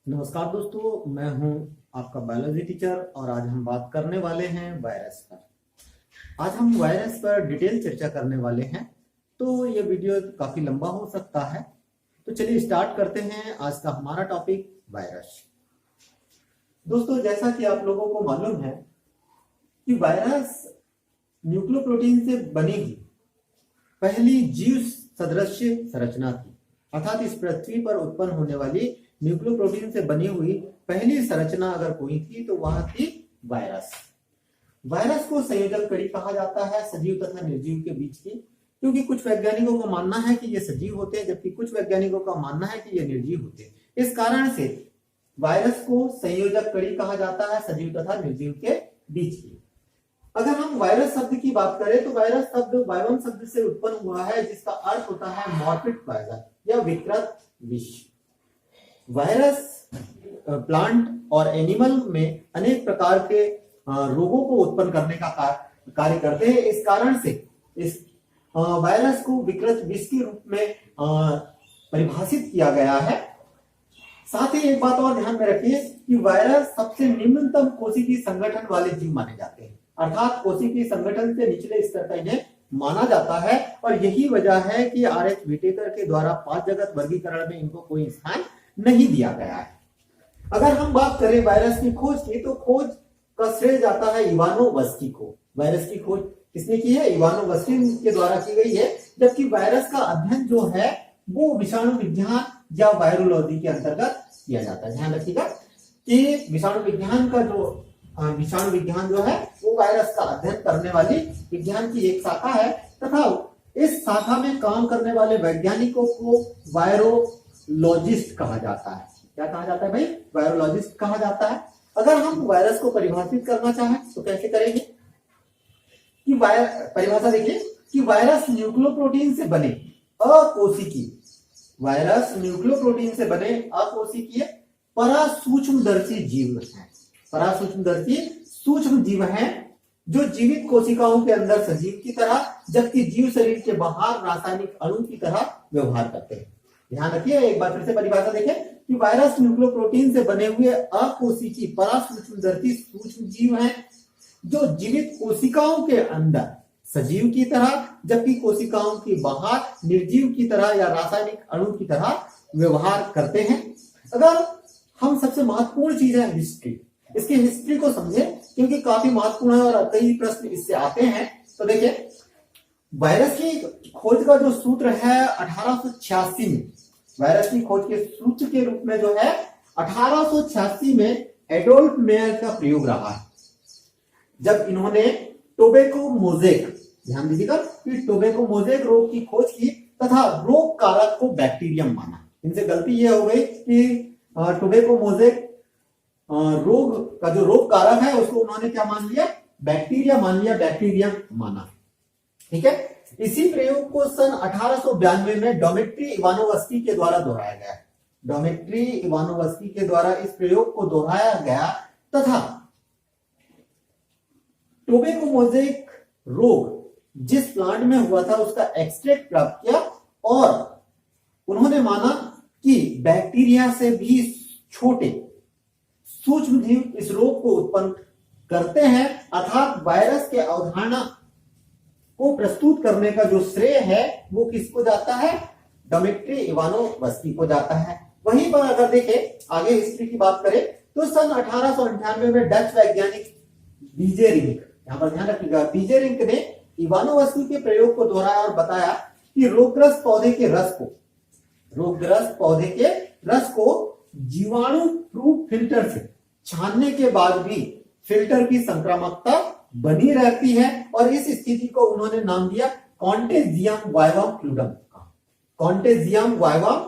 नमस्कार दोस्तों, मैं हूं आपका बायोलॉजी टीचर और आज हम बात करने वाले हैं वायरस पर। आज हम वायरस पर डिटेल चर्चा करने वाले हैं, तो ये वीडियो काफी लंबा हो सकता है। तो चलिए स्टार्ट करते हैं आज का हमारा टॉपिक वायरस। दोस्तों, जैसा कि आप लोगों को मालूम है कि वायरस न्यूक्लियोप्रोटीन से बनी हुई पहली जीव सदृश संरचना थी, अर्थात इस पृथ्वी पर उत्पन्न होने वाली न्यूक्लियोप्रोटीन से बनी हुई पहली संरचना अगर कोई थी तो वह थी वायरस। वायरस को संयोजक कड़ी कहा जाता है सजीव तथा निर्जीव के बीच की, क्योंकि कुछ वैज्ञानिकों का मानना है कि ये सजीव होते हैं जबकि कुछ वैज्ञानिकों का मानना है कि ये निर्जीव होते हैं। इस कारण से वायरस को संयोजक कड़ी कहा जाता है सजीव तथा निर्जीव के बीच की। अगर हम वायरस शब्द की बात करें तो वायरस शब्द वायवम शब्द से उत्पन्न हुआ है, जिसका अर्थ होता है मॉर्बिड पॉइजन या विकृत विष। वायरस प्लांट और एनिमल में अनेक प्रकार के रोगों को उत्पन्न करने का कार्य करते हैं। इस कारण से इस वायरस को विकृत विष के रूप में परिभाषित किया गया है। साथ ही एक बात और ध्यान में रखिए कि वायरस सबसे निम्नतम कोशिकीय संगठन वाले जीव माने जाते हैं, अर्थात कोशिकीय संगठन से निचले स्तर का इन्हें माना जाता है। और यही वजह है कि आर.एच. व्हिटेकर के द्वारा 5 जगत वर्गीकरण में इनको कोई स्थान नहीं दिया गया है। अगर हम बात करें वायरस की खोज की, तो खोज का श्रेय जाता है इवानोवस्की को। वायरस की खोज किसने की है? इवानोवस्की के द्वारा की गई है, जबकि वायरस का अध्ययन जो है वो विषाणु विज्ञान या वायरोलॉजी के अंतर्गत किया जाता है। ध्यान रखिएगा कि विषाणु विज्ञान जो है वो वायरस का अध्ययन करने वाली विज्ञान की एक शाखा है, तथा इस शाखा में काम करने वाले वैज्ञानिकों को वायरोलॉजिस्ट कहा जाता है। क्या कहा जाता है भाई? वायरोलॉजिस्ट कहा जाता है। अगर हम वायरस को परिभाषित करना चाहें तो कैसे करेंगे? कि परिभाषा देखिए कि वायरस न्यूक्लियोप्रोटीन से बने अकोशिकीय, वायरस न्यूक्लियोप्रोटीन से बने अकोशिकीय परासूक्ष्मदर्शी जीव हैं। परासूक्ष्मदर्शी सूक्ष्म जीव हैं जो जीवित कोशिकाओं के अंदर सजीव की तरह, जबकि जीव शरीर के बाहर रासायनिक अणु की तरह व्यवहार करते हैं। ध्यान रखिए, एक बार फिर से परिभाषा देखें कि वायरस न्यूक्लियोप्रोटीन से बने हुए अकोशिकीय परासूक्ष्मदर्शी सूक्ष्म जीव हैं जो जीवित कोशिकाओं के अंदर सजीव की तरह, जबकि कोशिकाओं के बाहर निर्जीव की तरह या रासायनिक अणु की तरह व्यवहार करते हैं। अगर हम सबसे महत्वपूर्ण चीज है हिस्ट्री, इसकी हिस्ट्री को समझें क्योंकि काफी महत्वपूर्ण है और कई प्रश्न इससे आते हैं। तो देखिए, वायरस की खोज का जो सूत्र है 1886 में, वायरस की खोज के सूत्र के रूप में जो है 1886 में एडोल्फ मेयर का प्रयोग रहा है, जब इन्होंने टोबैको मोज़ेक, ध्यान दीजिएगा कि टोबैको मोज़ेक रोग की खोज की तथा रोग कारक को बैक्टीरियम माना। इनसे गलती यह हो गई कि टोबैको मोज़ेक रोग का जो रोग कारक है उसको उन्होंने क्या मान लिया? बैक्टीरिया मान लिया, बैक्टीरियम माना। ठीक है, इसी प्रयोग को सन 1892 में डोमेट्री इवानोवस्की के द्वारा दोहराया गया। डोमेट्री इवानोवस्की के द्वारा इस प्रयोग को दोहराया गया तथा टोबैको मोज़ेक रोग जिस प्लांट में हुआ था उसका एक्सट्रैक्ट प्राप्त किया और उन्होंने माना कि बैक्टीरिया से भी छोटे सूक्ष्म जीव इस रोग को उत्पन्न करते हैं, अर्थात वायरस के अवधारणा को प्रस्तुत करने का जो श्रेय है वो किसको जाता है? डोमेट्री इवानोवस्की को जाता है। वहीं पर अगर देखें आगे हिस्ट्री की बात करें तो सन 1898 में डच वैज्ञानिक बीजेरिंक, यहां पर ध्यान रखिएगा, बीजेरिंक ने इवानोवस्की के प्रयोग को दोहराया और बताया कि रोगग्रस्त पौधे के रस को जीवाणु प्रूफ फिल्टर से छानने के बाद भी फिल्टर की संक्रामकता बनी रहती है और इस स्थिति को उन्होंने नाम दिया contagium vivum fluidum. Contagium vivum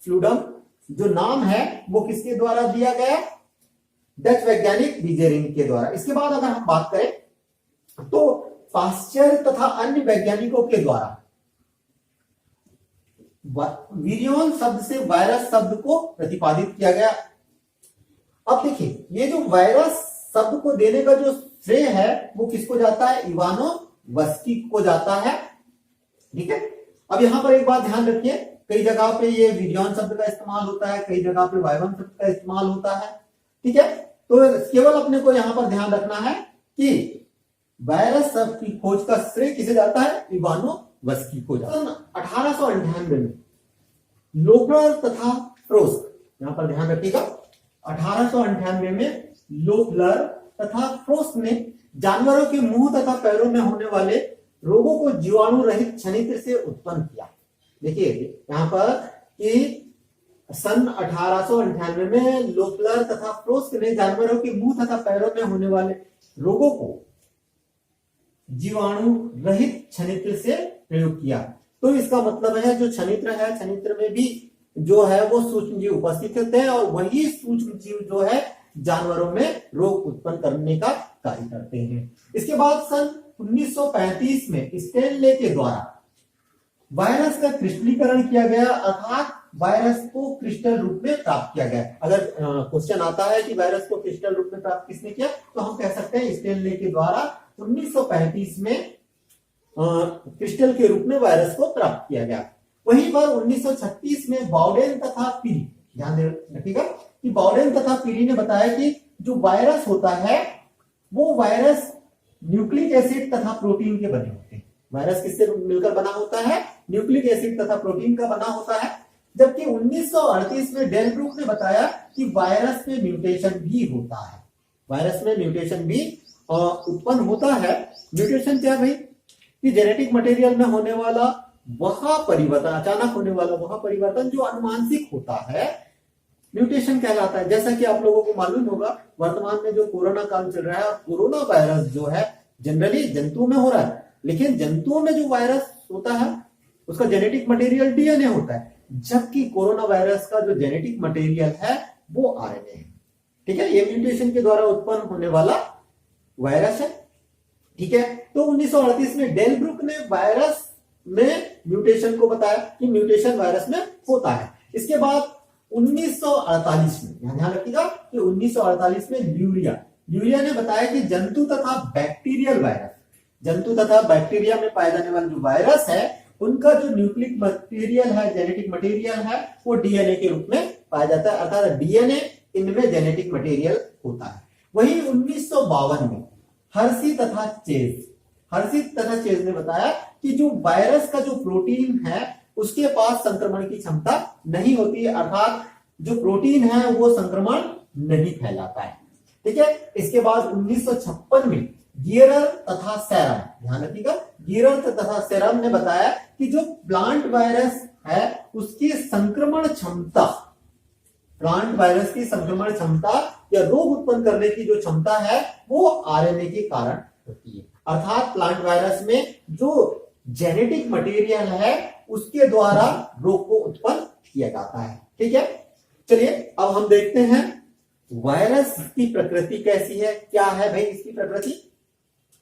fluidum जो नाम है वो किसके द्वारा दिया गया? डच वैज्ञानिक बीजेरिंग के द्वारा। इसके बाद अगर हम बात करें तो पाश्चर तथा अन्य वैज्ञानिकों के द्वारा विरियन शब्द से वायरस शब्द को प्रतिपादित किया गया। अब देखिए, ये जो वायरस शब्द को देने का जो श्रेय है वो किसको जाता है? इवानोवस्की को जाता है। ठीक है, अब यहां पर एक बात ध्यान रखिए कई जगह पे ये विरियन शब्द का इस्तेमाल होता है, कई जगह पे वायवन शब्द का इस्तेमाल होता है। ठीक है, तो केवल अपने को यहाँ पर ध्यान रखना है कि वायरस शब्द की खोज का श्रेय किसे जाता है, इवानोवस्की को जाता है। 1898 में लोफलर तथा फ्रोस्ट, यहाँ पर ध्यान रखिएगा, 1898 में लोफलर तथा फ्रोस्ट ने जानवरों के मुंह तथा पैरों में होने वाले रोगों को जीवाणु रहित छनित्र से उत्पन्न किया। देखिए यहाँ पर कि सन 1898 में लोफलर तथा फ्रोस्ट ने जानवरों के मुंह तथा पैरों में होने वाले रोगों को जीवाणु रहित छनित्र से प्रयोग किया। तो इसका मतलब है जो छनित्र है, छनित्र में भी जो है वो सूक्ष्म जीव उपस्थित होते हैं और वही सूक्ष्म जीव जो है जानवरों में रोग उत्पन्न करने का कार्य करते हैं। इसके बाद सन 1935 में स्टेनले के द्वारा वायरस का क्रिस्टलीकरण किया गया, अर्थात वायरस को क्रिस्टल रूप में प्राप्त किया गया। अगर क्वेश्चन आता है कि वायरस को क्रिस्टल रूप में प्राप्त किसने किया, तो हम कह सकते हैं स्टेनले के द्वारा 1935 में क्रिस्टल के रूप में वायरस को प्राप्त किया गया। वहीं पर 1936 में बाउडेन तथा पीरी, ध्यान रखिएगा कि बाउडेन तथा पीरी ने बताया कि जो वायरस होता है वो वायरस न्यूक्लिक एसिड तथा प्रोटीन के बने होते हैं। वायरस किससे मिलकर बना होता है, न्यूक्लिक एसिड तथा प्रोटीन का बना होता है। जबकि 1938 में डेल ब्रूक ने बताया कि वायरस में म्यूटेशन भी होता है, वायरस में म्यूटेशन भी उत्पन्न होता है। म्यूटेशन क्या भाई, कि जेनेटिक मटेरियल में होने वाला वह परिवर्तन, अचानक होने वाला वह परिवर्तन जो अनुवांशिक होता है, म्यूटेशन कहलाता है। जैसा कि आप लोगों को मालूम होगा वर्तमान में जो कोरोना काल चल रहा है, कोरोना वायरस जो है जनरली जंतुओं में हो रहा है, लेकिन जंतुओं में जो वायरस होता है उसका जेनेटिक मटेरियल डीएनए होता है, जबकि कोरोना वायरस का जो जेनेटिक मटेरियल है वो आरएनए है। ठीक है, ये म्यूटेशन के द्वारा उत्पन्न होने वाला वायरस है। ठीक है, तो 1938 में डेल ब्रूक ने वायरस में म्यूटेशन को बताया कि म्यूटेशन वायरस में होता है। इसके बाद 1948 में, ध्यान रखिएगा कि 1948 में ल्यूरिया ने बताया कि जंतु तथा बैक्टीरियल वायरस, जंतु तथा बैक्टीरिया में पाए जाने वाले जो वायरस है उनका जो न्यूक्लिक मटेरियल है, जेनेटिक मटेरियल है, वो डीएनए के रूप में पाया जाता है, अर्थात डीएनए इनमें जेनेटिक मटेरियल होता है। वहीं 1952 में हर्सी तथा चेज ने बताया कि जो वायरस का जो प्रोटीन है उसके पास संक्रमण की क्षमता नहीं होती है, अर्थात जो प्रोटीन है वो संक्रमण नहीं फैलाता है। ठीक है, इसके बाद 1956 में गियरर तथा सेरम, ध्यान रखिएगा, गियरर तथा सेरम ने बताया कि जो प्लांट वायरस है उसकी संक्रमण क्षमता, प्लांट वायरस की संक्रमण क्षमता या रोग उत्पन्न करने की जो क्षमता है वो आरएनए के कारण होती है, अर्थात प्लांट वायरस में जो जेनेटिक मटेरियल है उसके द्वारा रोग को उत्पन्न किया जाता है। ठीक है, चलिए अब हम देखते हैं वायरस की प्रकृति कैसी है, क्या है भाई इसकी प्रकृति।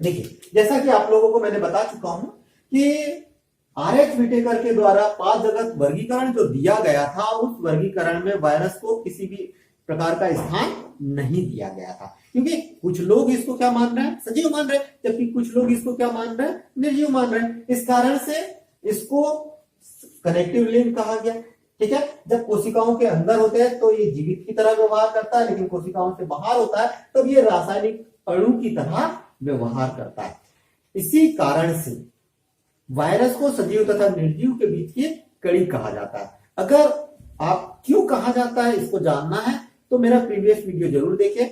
देखिए, जैसा कि आप लोगों को मैंने बता चुका हूं कि आरएच विटेकर के द्वारा 5 जगत वर्गीकरण जो दिया गया था, उस वर्गीकरण में वायरस को किसी भी प्रकार का स्थान नहीं दिया गया था, क्योंकि कुछ लोग इसको क्या मान रहे हैं, सजीव मान रहे हैं, जबकि कुछ लोग इसको क्या मान रहे हैं, निर्जीव मान रहे हैं। इस कारण से इसको कनेक्टिव लिंक कहा गया। ठीक है, जब कोशिकाओं के अंदर होते हैं तो ये जीवित की तरह व्यवहार करता है, लेकिन कोशिकाओं से बाहर होता है तब ये रासायनिक अणु की तरह व्यवहार करता है। इसी कारण से वायरस को सजीव तथा निर्जीव के बीच की कड़ी कहा जाता है। अगर आप क्यों कहा जाता है इसको जानना है तो मेरा प्रीवियस वीडियो जरूर देखें।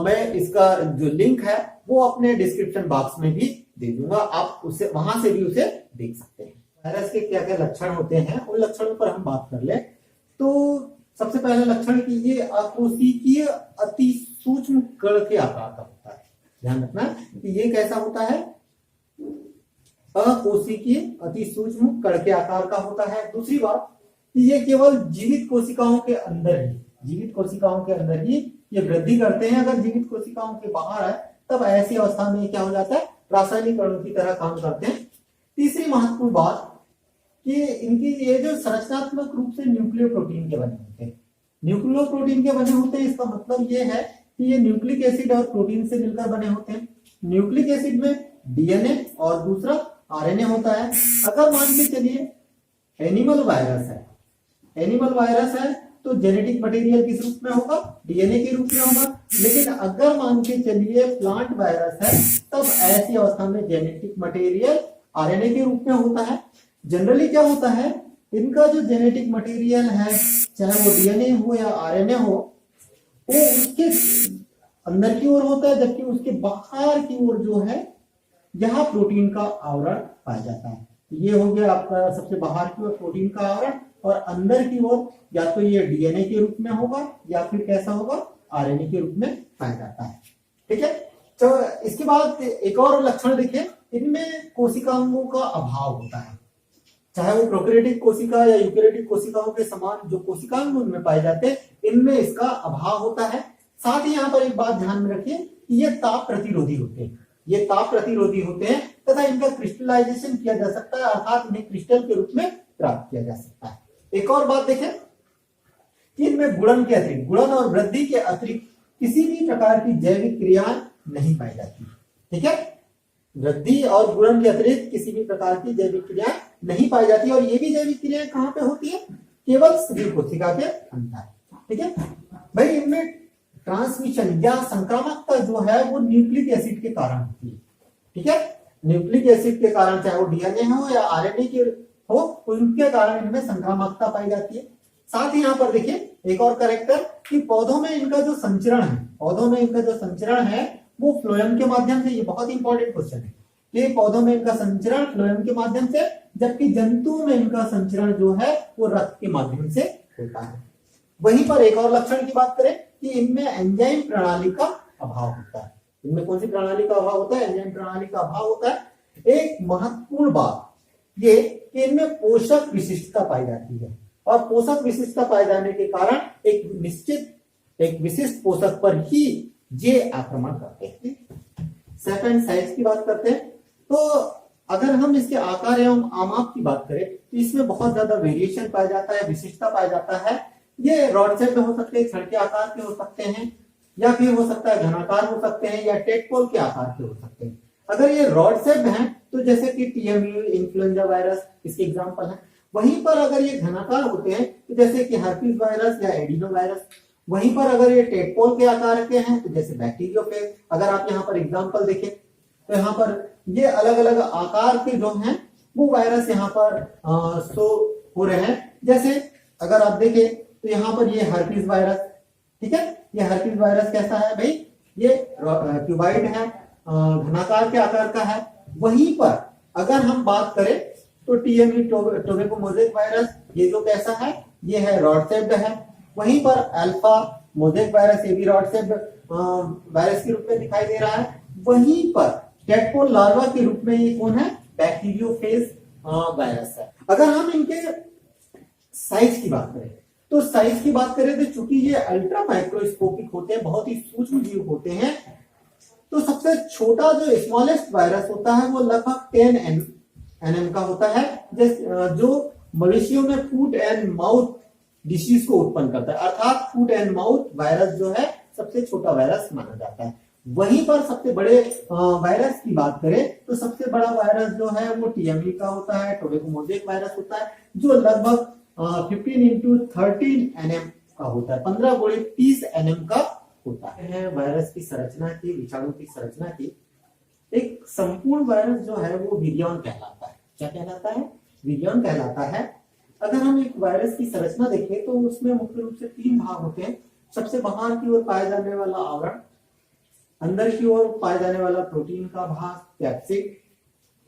मैं इसका जो लिंक है वो अपने डिस्क्रिप्शन बॉक्स में भी दे दूंगा, आप उसे वहां से भी उसे देख सकते हैं। वायरस के क्या क्या लक्षण होते हैं उन लक्षणों पर हम बात कर ले तो सबसे पहला लक्षण कि ये अकोशिकीय अति सूक्ष्म कण के आकार का होता है। ध्यान रखना कि ये कैसा होता है, अकोशिकीय अति सूक्ष्म कण के आकार का होता है। दूसरी बात कि ये केवल जीवित कोशिकाओं के अंदर ही, जीवित कोशिकाओं के अंदर ही ये वृद्धि करते हैं। अगर जीवित कोशिकाओं के बाहर है तब ऐसी अवस्था में क्या हो जाता है, रासायनिक अणु की तरह काम करते हैं। तीसरी महत्वपूर्ण बात कि इनकी ये जो संरचनात्मक रूप से न्यूक्लियो प्रोटीन के बने होते हैं, न्यूक्लियो प्रोटीन के बने होते हैं, इसका मतलब ये है कि ये न्यूक्लिक एसिड और प्रोटीन से मिलकर बने होते हैं। न्यूक्लिक एसिड में डीएनए और दूसरा आरएनए होता है। अगर मान के चलिए एनिमल वायरस है, एनिमल वायरस है तो जेनेटिक मटेरियल किस रूप में होगा, डीएनए के रूप में होगा। लेकिन अगर मान के चलिए प्लांट वायरस है, तब ऐसी अवस्था में जेनेटिक मटेरियल आरएनए के रूप में होता है। जनरली क्या होता है, इनका जो जेनेटिक मटेरियल है, चाहे वो डीएनए हो या आरएनए हो, वो उसके अंदर की ओर होता है, जबकि उसके बाहर की ओर जो है यहाँ प्रोटीन का आवरण पाया जाता है। ये हो गया आपका सबसे बाहर की ओर प्रोटीन का आवरण, और अंदर की ओर या तो ये डीएनए के रूप में होगा या फिर कैसा होगा, आरएनए के रूप में पाया जाता है। ठीक है, तो इसके बाद एक और लक्षण देखिए, इनमें कोशिकाओं का अभाव होता है। चाहे वो प्रोकैरियोटिक कोशिका या यूकैरियोटिक कोशिकाओं के समान जो कोशिकांग उनमें पाए जाते हैं, इनमें इसका अभाव होता है। साथ ही यहाँ पर एक बात ध्यान में रखिए कि ये ताप प्रतिरोधी होते हैं, ये ताप प्रतिरोधी होते हैं तथा इनका क्रिस्टलाइजेशन किया जा सकता है, अर्थात इन्हें क्रिस्टल के रूप में प्राप्त किया जा सकता है। एक और बात देखें कि इनमें गुणन के अतिरिक्त, गुणन और वृद्धि के अतिरिक्त किसी भी प्रकार की जैविक क्रिया नहीं पाई जाती। ठीक है, वृद्धि और गुणन के अतिरिक्त किसी भी प्रकार की जैविक क्रिया नहीं पाई जाती, और ये भी जैविक क्रियाएं कहां पे होती है, केवल सजीव कोशिका के अंदर। ठीक है भाई, इनमें ट्रांसमिशन या संक्रामकता जो है वो न्यूक्लिक एसिड के कारण होती है। ठीक है, न्यूक्लिक एसिड के कारण, चाहे वो डीएनए हो या आरएनए के हो, उनके कारण इनमें संक्रामकता पाई जाती है। साथ ही यहाँ पर देखिए एक और कैरेक्टर कि पौधों में इनका जो संचरण है, पौधों में इनका जो संचरण है वो फ्लोएम के माध्यम से, ये बहुत इंपॉर्टेंट क्वेश्चन है कि पौधों में इनका संचरण फ्लोएम के माध्यम से, जबकि जंतुओं में इनका संचरण जो है वो रक्त के माध्यम से होता है। वहीं पर एक और लक्षण की बात करें कि इनमें एंजाइम प्रणाली का अभाव होता है। इनमें कौन सी प्रणाली का अभाव होता है, एंजाइम प्रणाली का अभाव होता है। एक महत्वपूर्ण बात ये कि इनमें पोषक विशिष्टता पाई जाती है, और पोषक विशिष्टता पाए जाने के कारण एक विशिष्ट पोषक पर ही ये आक्रमण करते हैं। सेकंड साइज की बात करते हैं, तो अगर हम इसके आकार एवं आमाप की बात करें तो इसमें बहुत ज्यादा वेरिएशन पाया जाता है, विशिष्टता पाया जाता है। ये रॉड शेप में हो सकते हैं, छड़ के आकार के हो सकते हैं, या फिर हो सकता है घनाकार हो सकते हैं, या टेडपोल के आकार के हो सकते हैं। अगर ये रॉड शेप है तो जैसे कि टीएमयू, इन्फ्लुएंजा वायरस इसके एग्जांपल है। वहीं पर अगर ये घनाकार होते हैं तो जैसे कि हर्पीज वायरस या एडिनो वायरस। वहीं पर अगर ये टेडपोल के आकार के हैं तो जैसे बैक्टीरियोफेज। अगर आप यहाँ पर एग्जांपल देखें तो यहाँ पर ये अलग अलग आकार के जो हैं वो वायरस यहाँ पर शो हो रहे हैं। जैसे अगर आप देखें तो यहाँ पर ये हर्पीज वायरस, ठीक है, ये हर्पीज वायरस कैसा है भाई, ये क्यूबाइड है, घनाकार के आकार का है। वहीं पर अगर हम बात करें तो टीएमई टोबैको मोज़ेक वायरस, ये जो कैसा है, ये है रॉड शेप्ड है। वहीं पर अल्फा मोज़ेक वायरस, ये भी रॉड शेप्ड वायरस के रूप में दिखाई दे रहा है। वहीं पर टेडपोल लार्वा के रूप में ये कौन है, बैक्टीरियोफेज वायरस है। अगर हम इनके साइज की बात करें तो साइज की बात करें तो चूंकि ये अल्ट्रा माइक्रोस्कोपिक होते हैं, बहुत ही सूक्ष्म जीव होते हैं, तो सबसे छोटा जो स्मॉलेस्ट वायरस होता है वो लगभग 10 nm का होता है, जो मवेशियों में फूट एंड माउथ डिसीज को उत्पन्न करता है। अर्थात फूट एंड माउथ वायरस जो है सबसे छोटा वायरस माना जाता है। वहीं पर सबसे बड़े वायरस की बात करें तो सबसे बड़ा वायरस जो है वो टीएमई का होता है, टोबैको मोज़ेक वायरस होता है, जो लगभग 15 into 13 nm का होता है, 15 × 30 nm का होता है। वायरस की संरचना की, विषाणु की संरचना की, एक संपूर्ण वायरस जो है वो विरियन कहलाता है। क्या कहलाता है, विरियन कहलाता है। अगर हम एक वायरस की संरचना देखें तो उसमें मुख्य रूप से 3 भाग होते हैं। सबसे बाहर की ओर पाया जाने वाला आवरण, अंदर की ओर पाया जाने वाला प्रोटीन का भाग कैप्सिड,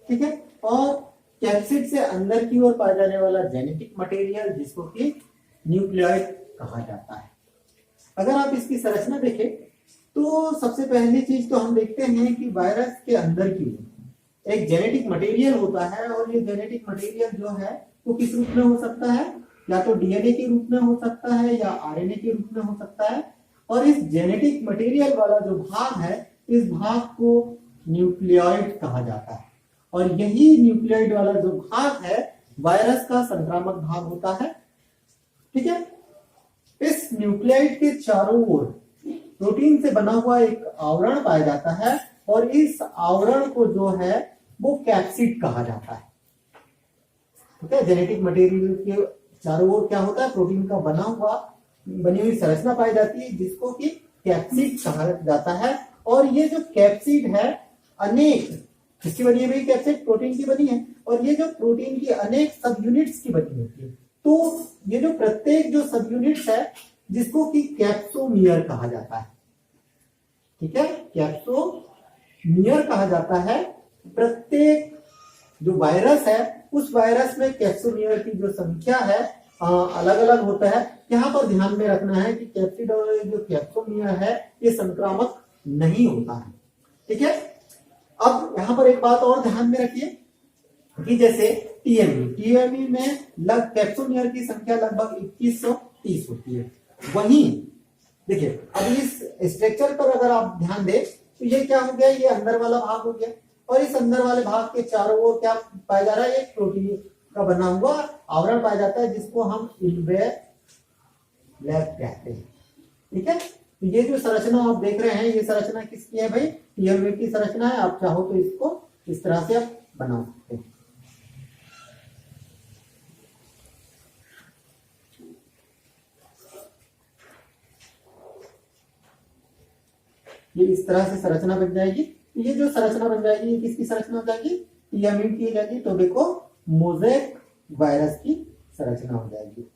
ठीक है, और कैप्सिड से अंदर की ओर पाया जाने वाला जेनेटिक मटेरियल जिसको कि न्यूक्लियोइड कहा जाता है। अगर आप इसकी संरचना देखें तो सबसे पहली चीज तो हम देखते हैं कि वायरस के अंदर की ओर एक जेनेटिक मटेरियल होता है, और ये जेनेटिक मटेरियल जो है वो किस रूप में हो सकता है, या तो डीएनए के रूप में हो सकता है या आरएनए के रूप में हो सकता है। और इस जेनेटिक मटेरियल वाला जो भाग है, इस भाग को न्यूक्लियोइड कहा जाता है, और यही न्यूक्लियोइड वाला जो भाग है वायरस का संक्रामक भाग होता है। ठीक है, इस न्यूक्लियोइड के चारों ओर प्रोटीन से बना हुआ एक आवरण पाया जाता है, और इस आवरण को जो है वो कैप्सिड कहा जाता है। ठीक है। जेनेटिक मटेरियल के चारों ओर क्या होता है, प्रोटीन का बनी हुई संरचना पाई जाती है जिसको कि कैप्सिड कहा जाता है। और ये जो कैप्सिड है अनेक किसकी बनी है भाई, कैप्सिड प्रोटीन की बनी है, और ये जो प्रोटीन की अनेक सब यूनिट्स की बनी होती है। तो ये जो प्रत्येक जो सब यूनिट्स है जिसको कि कैप्सोमियर कहा जाता है, ठीक है, कैप्सोमियर कहा जाता है। प्रत्येक जो वायरस है उस वायरस में कैप्सोमियर की जो संख्या है अलग अलग होता है। यहाँ पर ध्यान में रखना है कि कैप्सिड और जो कैप्सोमियर है ये संक्रामक नहीं होता है, ठीक है। अब यहाँ पर एक बात और ध्यान में रखिए कि जैसे टीएमई में कैप्सोमियर की संख्या लगभग 2130 होती है। वहीं देखिए अब इस स्ट्रक्चर पर अगर आप ध्यान दें तो ये क्या हो गया, ये अंदर वाला भाग हो गया, और इस अंदर वाले भाग के चारों ओर क्या पाया जा रहा है, एक प्रोटीन का बना हुआ आवरण पाया जाता है जिसको हम इनवेलैप कहते हैं, ठीक है। तो ये जो संरचना आप देख रहे हैं ये संरचना किसकी है भाई, टीएमए की संरचना है। आप चाहो तो इसको इस तरह से आप बना सकते हैं। ये इस तरह से संरचना बन जाएगी। ये जो संरचना बन जाएगी ये किसकी संरचना हो जाएगी, टीएमए की हो जाएगी। तो देखो मोज़ेक वायरस की संरचना हो जाएगी।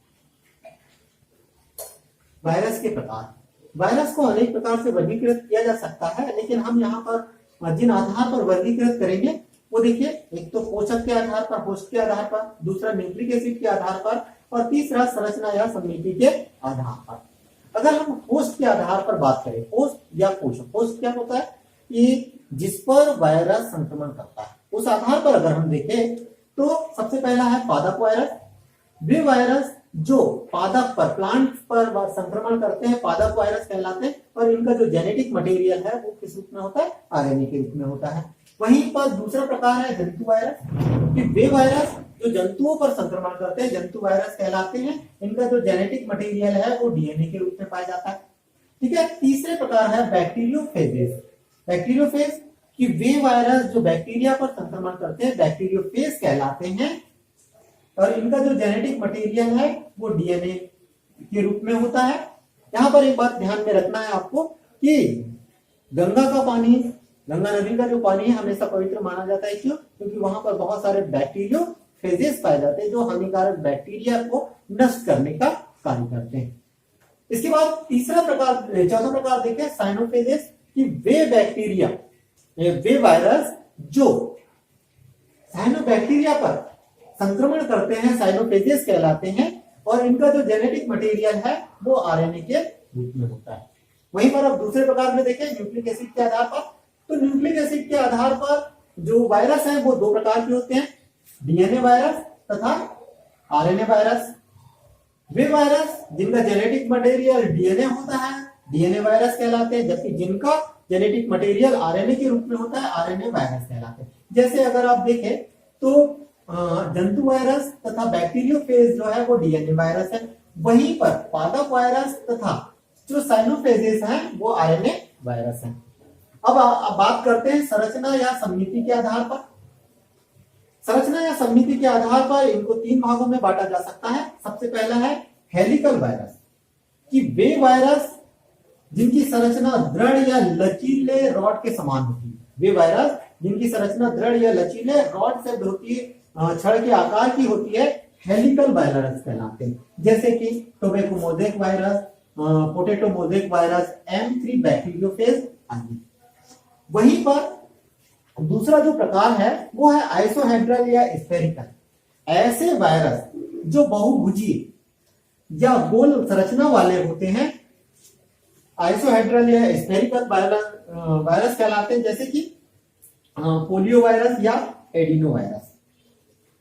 वायरस के प्रकार, वायरस को अनेक प्रकार से वर्गीकृत किया जा सकता है, लेकिन हम यहाँ पर जिन आधार पर वर्गीकृत करेंगे वो देखिए, एक तो पोषक के आधार पर, होस्ट के आधार पर, दूसरा न्यूक्लिक एसिड के आधार पर, और तीसरा संरचना या समिति के आधार पर। अगर हम होस्ट के आधार पर बात करें, होस्ट या पोषक, होस्ट क्या होता है कि जिस पर वायरस संक्रमण करता है, उस आधार पर अगर हम देखें तो सबसे पहला है पादप वायरस। वे वायरस जो पादप पर, प्लांट पर संक्रमण करते हैं पादप वायरस कहलाते हैं, और इनका जो जेनेटिक मटेरियल है वो किस रूप में होता है, आरएनए के रूप में होता है। वहीं पर दूसरा प्रकार है जंतु वायरस, कि वे वायरस जो जंतुओं पर संक्रमण करते हैं जंतु वायरस कहलाते हैं। इनका जो जेनेटिक मटेरियल है वो डीएनए के रूप में पाया जाता है, ठीक है। तीसरे प्रकार है बैक्टीरियोफेजेस। बैक्टीरियोफेज कि वे वायरस जो बैक्टीरिया पर संक्रमण करते हैं बैक्टीरियोफेज कहलाते हैं, और इनका जो जेनेटिक मटेरियल है वो डीएनए के रूप में होता है। यहाँ पर एक बात ध्यान में रखना है आपको कि गंगा का पानी, गंगा नदी का जो पानी है हमेशा पवित्र माना जाता है। क्यों? क्योंकि वहां पर बहुत सारे बैक्टीरियोफेजेस पाए जाते हैं जो हानिकारक बैक्टीरिया को नष्ट करने का कार्य करते हैं। इसके बाद चौथा प्रकार देखें साइनोफेजेस, कि वे बैक्टीरिया, वे वायरस जो साइनोबैक्टीरिया पर संक्रमण करते हैं साइनोफेजेस कहलाते हैं, और इनका जो जेनेटिक मटेरियल है वो आरएनए के रूप में होता है। वहीं पर अब दूसरे प्रकार में देखें न्यूक्लिक एसिड के आधार पर, तो न्यूक्लिक एसिड के आधार पर जो वायरस है वो दो प्रकार के होते हैं, डीएनए वायरस तथा आरएनए वायरस। वे वायरस जिनका जेनेटिक मटेरियल डीएनए होता है डीएनए वायरस कहलाते हैं, जबकि जिनका जेनेटिक मटेरियल आरएनए के रूप में होता है आरएनए वायरस कहलाते हैं। जैसे अगर आप देखें तो जंतु वायरस तथा बैक्टीरियोफेज जो है वो डीएनए वायरस है, वहीं पर पादप वायरस तथा जो साइनोफेजेस हैं वो आरएनए वायरस हैं। अब बात करते हैं संरचना या समिति के आधार पर। संरचना या समिति के आधार पर इनको तीन भागों में बांटा जा सकता है। सबसे पहला है हेलिकल वायरस, कि वे वायरस जिनकी संरचना दृढ़ या लचीले रॉड के समान होती है। वे वायरस जिनकी संरचना दृढ़ या लचीले रॉड से होती है, छड़ के आकार की होती है, हेलिकल वायरस कहलाते हैं। जैसे कि tobacco mosaic virus, potato mosaic virus, M3 bacteriophage आदि। वहीं पर दूसरा जो प्रकार है वो है आइसोहेड्रल या स्फेरिकल। ऐसे वायरस जो बहुभुजीय या गोल संरचना वाले होते हैं आइसोहेड्रल या स्फेरिकल वायरस कहलाते हैं, जैसे कि पोलियो वायरस या एडिनो वायरस।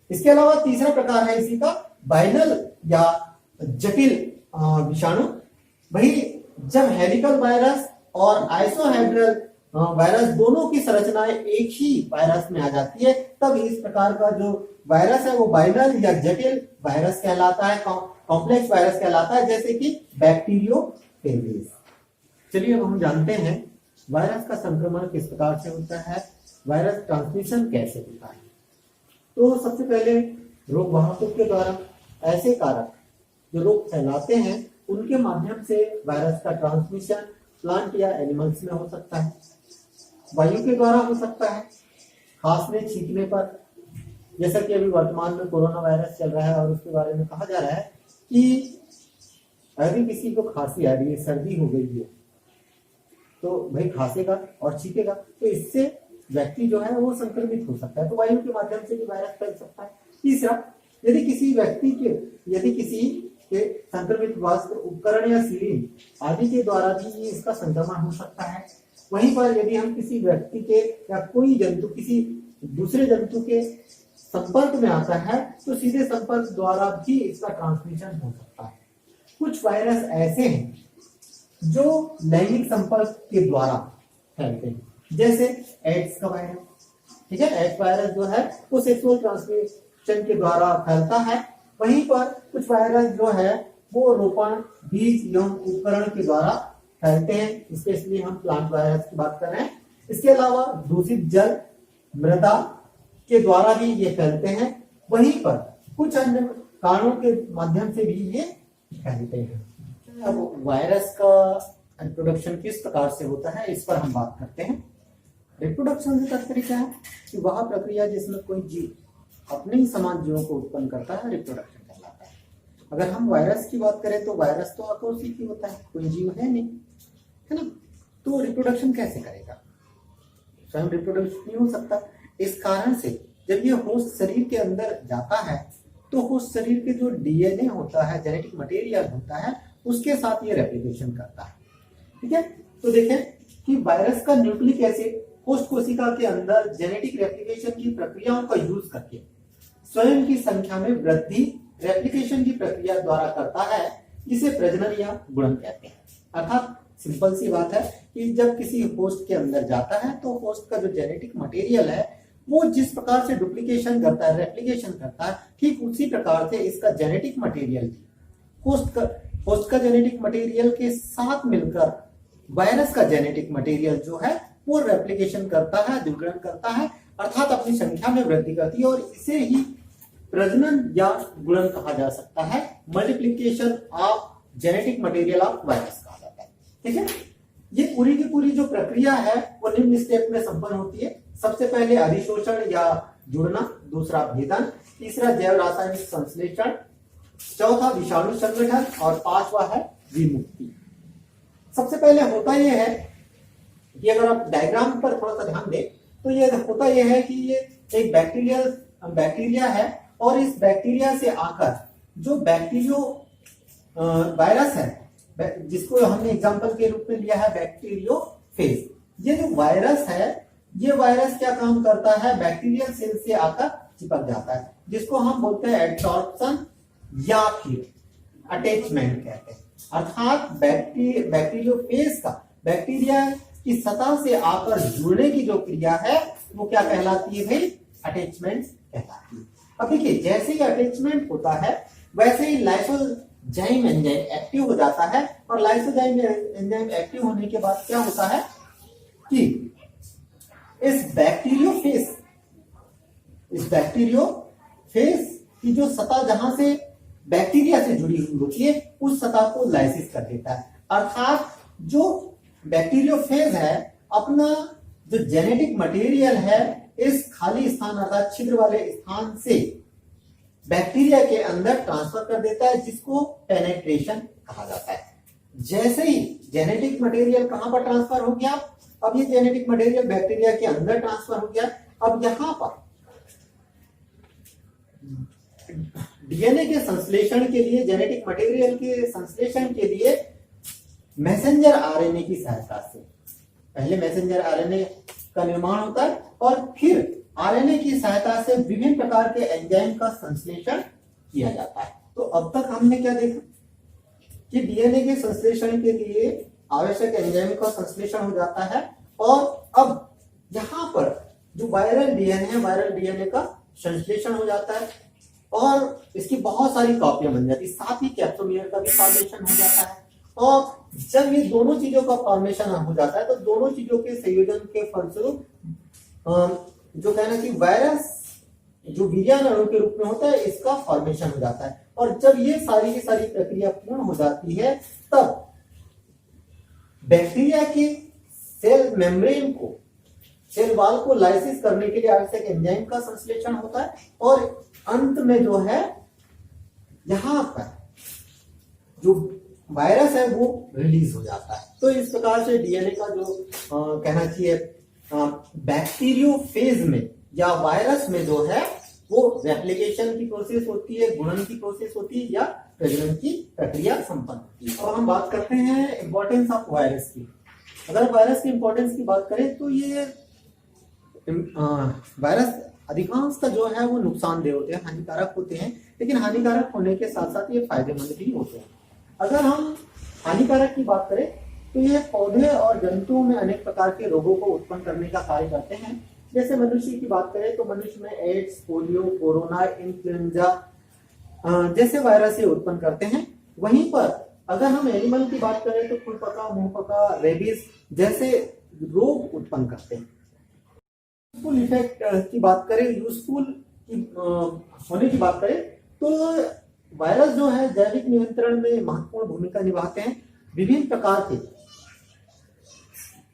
इसके अलावा तीसरा प्रकार है इसी का बाइनल या जटिल विषाणु। वही जब हेलिकल वायरस और आइसोहेड्रल वायरस दोनों की संरचनाएं एक ही वायरस में आ जाती है, तब इस प्रकार का जो वायरस है वो बाइनल या जटिल वायरस कहलाता है, कॉम्प्लेक्स वायरस कहलाता है, जैसे कि बैक्टीरियोफेजेस। चलिए अब हम जानते हैं वायरस का संक्रमण किस प्रकार से होता है, वायरस ट्रांसमिशन कैसे होता है। तो सबसे पहले रोग वाहकों के द्वारा। ऐसे कारक जो रोग फैलाते हैं उनके माध्यम से वायरस का ट्रांसमिशन प्लांट या एनिमल्स में हो सकता है, वायु के द्वारा हो सकता है, खांसने छींकने पर, जैसा कि अभी वर्तमान में कोरोना वायरस चल रहा है और उसके बारे में कहा जा रहा है कि अगर किसी को खांसी आ रही है, सर्दी हो गई है, तो भाई खांसेगा और छींकेगा, तो इससे व्यक्ति जो है वो संक्रमित हो सकता है, तो वायु के माध्यम से भी वायरस फैल सकता है। तीसरा, यदि किसी के संक्रमित वस्त्र, उपकरण या सिरिंज आदि के द्वारा भी इसका संक्रमण हो सकता है। वहीं पर यदि हम किसी व्यक्ति के या कोई जंतु किसी दूसरे जंतु के संपर्क में आता है तो सीधे संपर्क द्वारा भी इसका ट्रांसमिशन हो सकता है। कुछ वायरस ऐसे हैं जो लैंगिक संपर्क के द्वारा फैलते हैं, जैसे एड्स का वायरस। ठीक है, एड्स वायरस जो है वो सेक्सुअल ट्रांसमिशन के द्वारा फैलता है। वहीं पर कुछ वायरस जो है वो रोपण, बीज एवं उपकरण के द्वारा फैलते हैं, स्पेशली हम प्लांट वायरस की बात कर रहे हैं। इसके अलावा दूषित जल, मृदा के द्वारा भी ये फैलते हैं। वहीं पर कुछ अन्य कारणों के माध्यम से भी ये फैलते हैं। अब वायरस का रिप्रोडक्शन किस प्रकार से होता है इस पर हम बात करते हैं। रिप्रोडक्शन से तात्पर्य क्या है कि वह प्रक्रिया जिसमें कोई जीव अपने ही समान जीवों को उत्पन्न करता है, रिप्रोडक्शन कहलाता है। अगर हम वायरस की बात करें तो वायरस तो अकोशिकी होता है, कोई जीव है नहीं, है ना, तो रिप्रोडक्शन कैसे करेगा, स्वयं रिप्रोडक्शन नहीं हो सकता। इस कारण से जब ये होस्ट शरीर के अंदर जाता है तो होस्ट शरीर के जो डीएनए होता है, जेनेटिक मटेरियल होता है, उसके साथ ये रेप्लिकेशन करता है। ठीक है, तो देखें कि वायरस का न्यूक्लिक एसिड होस्ट कोशिका के अंदर जेनेटिक रेप्लिकेशन की प्रक्रियाओं का यूज करके स्वयं की संख्या में वृद्धि रेप्लिकेशन की प्रक्रिया द्वारा करता है, जिसे प्रजनन या गुणन कहते हैं। अर्थात सिंपल सी बात है कि जब किसी होस्ट के अंदर जाता है तो होस्ट का जो जेनेटिक मटेरियल है वो जिस प्रकार से डुप्लीकेशन करता है, रेप्लिकेशन करता है, ठीक उसी प्रकार से इसका जेनेटिक मटेरियल होस्ट का जेनेटिक मटेरियल के साथ मिलकर वायरस का जेनेटिक मटेरियल जो है वो रेप्लिकेशन करता है, द्विगुणन करता है, अर्थात अपनी संख्या में वृद्धि करती है, और इसे ही प्रजनन या गुणन कहा जा सकता है। Multiplication of genetic material of virus कहा जाता है। ठीक है, ये पूरी की पूरी जो प्रक्रिया है वो निम्न स्टेप में संपन्न होती है। सबसे पहले अधिशोषण या जुड़ना, दूसरा भेदन, तीसरा जैव रासायनिक संश्लेषण, चौथा विषाणु संगठन और पांचवा है विमुक्ति। सबसे पहले होता यह है कि अगर आप डायग्राम पर थोड़ा सा ध्यान दें तो ये होता यह है कि ये एक बैक्टीरिया है, और इस बैक्टीरिया से आकर जो बैक्टीरियो वायरस है, जिसको हमने एग्जांपल के रूप में लिया है बैक्टीरियोफेज, ये जो वायरस है ये वायरस क्या काम करता है, बैक्टीरियल सेल से आकर चिपक जाता है, जिसको हम बोलते हैं एडसॉर्प्शन या फिर अटैचमेंट कहते हैं। अर्थात बैक्टीरियोफेज का बैक्टीरिया की सतह से आकर जुड़ने की जो क्रिया है वो क्या कहलाती है भाई, अटैचमेंट कहलाती है। अब देखिए, जैसे ही अटैचमेंट होता है वैसे ही लाइसोजाइम एंजाइम एक्टिव हो जाता है, और लाइसोजाइम एंजाइम एक्टिव होने के बाद क्या होता है कि इस बैक्टीरियोफेज की जो सतह जहां से बैक्टीरिया से जुड़ी हुई होती है उस सतह को लाइसिस कर देता है। अर्थात जो बैक्टीरियोफेज है अपना जो जेनेटिक मटेरियल है इस खाली स्थान अर्थात छिद्र वाले स्थान से बैक्टीरिया के अंदर ट्रांसफर कर देता है, जिसको पेनेट्रेशन कहा जाता है। जैसे ही जेनेटिक मटेरियल कहां पर ट्रांसफर हो गया, अब ये जेनेटिक मटेरियल बैक्टीरिया के अंदर ट्रांसफर हो गया। अब यहां पर डीएनए के संश्लेषण के लिए, जेनेटिक मटेरियल के संश्लेषण के लिए मैसेंजर आरएनए की सहायता से, पहले मैसेंजर आरएनए का निर्माण होता है और फिर आरएनए की सहायता से विभिन्न प्रकार के एंजाइम का संश्लेषण किया जाता है। तो अब तक हमने क्या देखा कि डीएनए के संश्लेषण के लिए आवश्यक एंजाइम का संश्लेषण हो जाता है, और अब यहाँ पर जो वायरल डीएनए है, वायरल डीएनए का संश्लेषण हो जाता है और इसकी बहुत सारी कॉपियां बन जाती है, साथ ही कैप्सोमियर का भी फॉर्मेशन हो जाता है। और जब ये दोनों चीजों का फॉर्मेशन हो जाता है तो दोनों चीजों के संयोजन के फलस्वरूप जो कहना कि वायरस जो वीर्यान अणु के रूप में होता है इसका फॉर्मेशन हो जाता है। और जब ये सारी की सारी प्रक्रिया पूर्ण हो जाती है तब बैक्टीरिया के सेल मेम्ब्रेन को, सेल वॉल को लाइसिस करने के लिए आवश्यक एंजाइम का संश्लेषण होता है और अंत में जो है यहां पर जो वायरस है वो रिलीज हो जाता है। तो इस प्रकार से डीएनए का जो कहना चाहिए बैक्टीरियोफेज में या वायरस में जो है वो रेप्लिकेशन की प्रोसेस होती है, गुणन की प्रोसेस होती है या प्रजनन की प्रक्रिया संपन्न होती है। अब हम बात करते हैं इंपॉर्टेंस ऑफ वायरस की। अगर वायरस की इंपॉर्टेंस की बात करें तो ये वायरस अधिकांशतः जो है वो नुकसानदेह होते हैं, हानिकारक होते हैं, लेकिन हानिकारक होने के साथ साथ ये फायदेमंद भी होते हैं। अगर हम हानिकारक की बात करें तो ये पौधे और जंतुओं में अनेक प्रकार के रोगों को उत्पन्न करने का कार्य करते हैं। जैसे मनुष्य की बात करें तो मनुष्य में एड्स, पोलियो, कोरोना, इन्फ्लुएंजा जैसे वायरस ये उत्पन्न करते हैं। वहीं पर अगर हम एनिमल की बात करें तो खुरपका, मुंहपका, रेबीज जैसे रोग उत्पन्न करते हैं। यूजफुल इफेक्ट की बात करें, यूजफुल होने की बात करें तो वायरस जो है जैविक नियंत्रण में महत्वपूर्ण भूमिका निभाते हैं। विभिन्न प्रकार के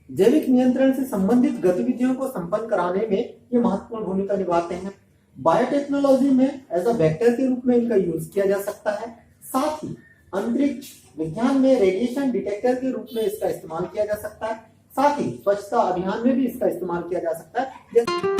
जैविक नियंत्रण से संबंधित गतिविधियों को संपन्न कराने में ये महत्वपूर्ण भूमिका निभाते हैं। बायोटेक्नोलॉजी में एज अ वेक्टर के रूप में इनका यूज किया जा सकता है। साथ ही अंतरिक्ष विज्ञान में रेडिएशन डिटेक्टर के रूप में इसका इस्तेमाल किया जा सकता है। साथ ही स्वच्छता अभियान में भी इसका इस्तेमाल किया जा सकता है।